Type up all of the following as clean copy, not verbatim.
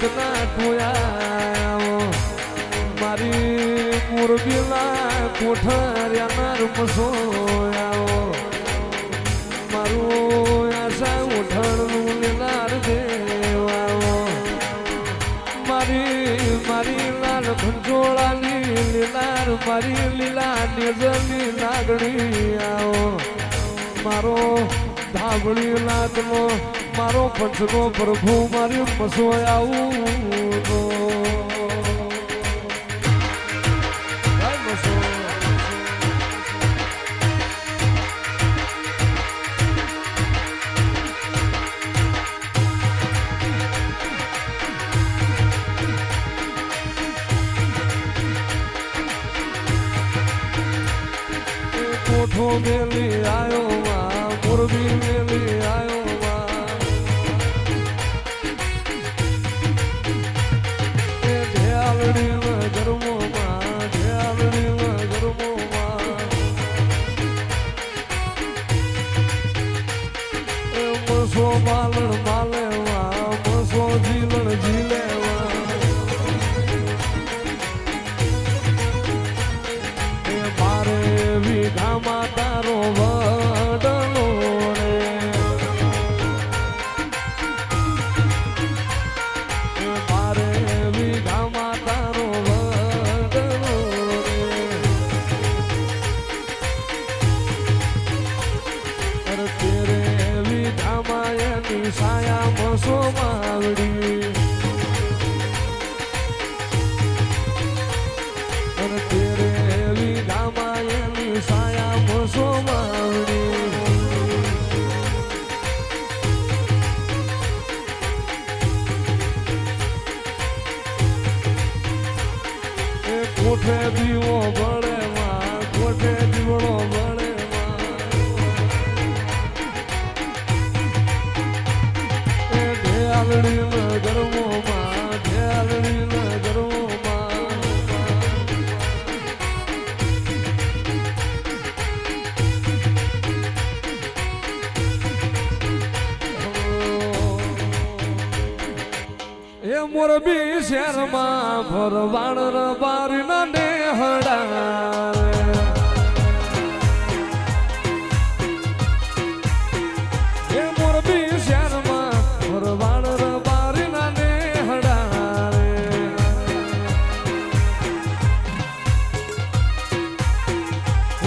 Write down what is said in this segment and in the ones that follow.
નાકના ટોયા મારી મોરબીના કોઠાર્યાના રમસોયા મારું આશા ઉઠાણનું લીલાર દેવા મારી લાલ ખંજોળાની લીલાર મારી લીલા નિજની લાગણી આવો મારો ધાબળી લાગનો મારો પંચનો પ્રભુ મારી મસોય આવું તો કોઠો મેલી આયો માં મોરબી મેલી આયો માં એ ઢેલડી ગરમો માં ઢેલડી ગરમો માં એ મસો માલણ માલેવા મસો જીલણ જીલેવા એ મારે વિઘામાં તારો વડલો રે મારે વિઘામાં તારો વડલો રે તેરે વિઘામાં એની સાયા મસો માવડી તેરે વિઘામાં એની સાયા મસો માવડી એ કોઠે દીવો બળે માં કોઠે દીવડો બળે એ ઢેલડી ગરમો માં ઢેલડી ગરમો માં એ મોરબી શહેરમાં ભરવાડ રબારી ના નેહડા એ મોરબી શહેરમાં ભરવાડ રબારી ના નેહડા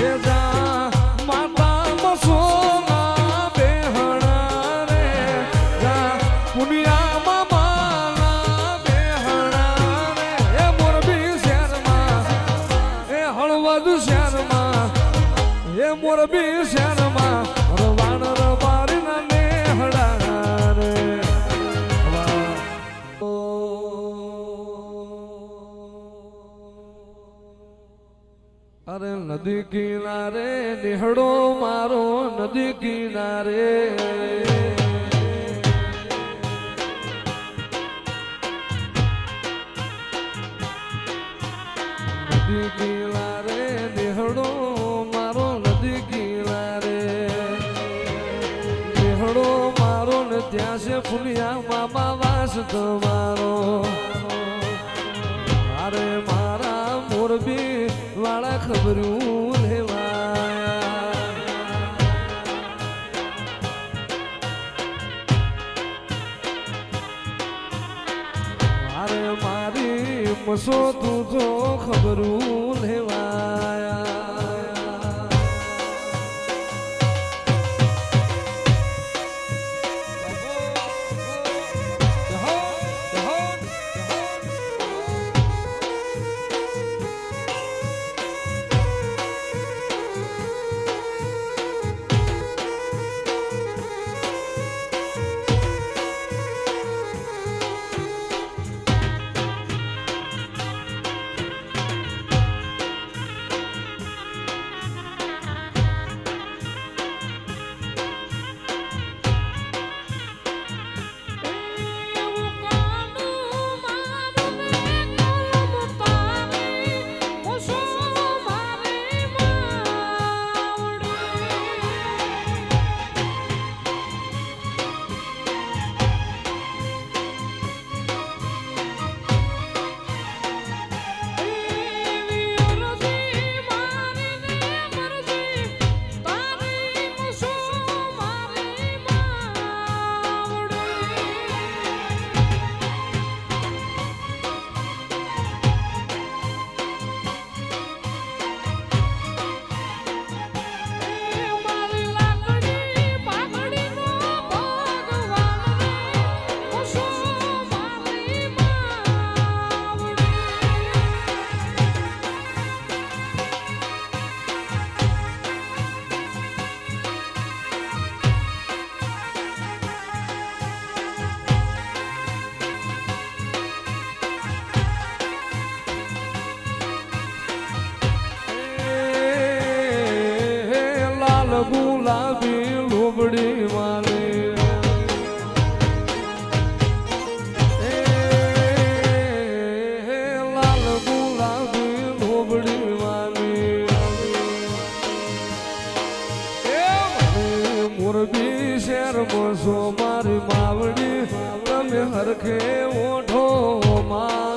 એ જા માતા મસો ના બેહણા રે જા પુનિયામાં એ મોરબી શહેરમાં રવાણ રબારી ના નેહડા રે અરે નદી કિનારે નેહડો મારો નદી કિનારે નદી કિનારે નેહડો મારો નદી કિનારે નેહડો મારો ને ત્યાં છે ફુલિયા મામા વાસ તમારો અરે મારા મોરબી વાળા ખબરું લેવાયા અરે મારી મસો તું તો ખબરું લેવાયા મારી લાલ ગુલાબી ધોબડી મારી મોરબી શહેરમાં છો મારી માવડી તમે હરખે ઓઢો માં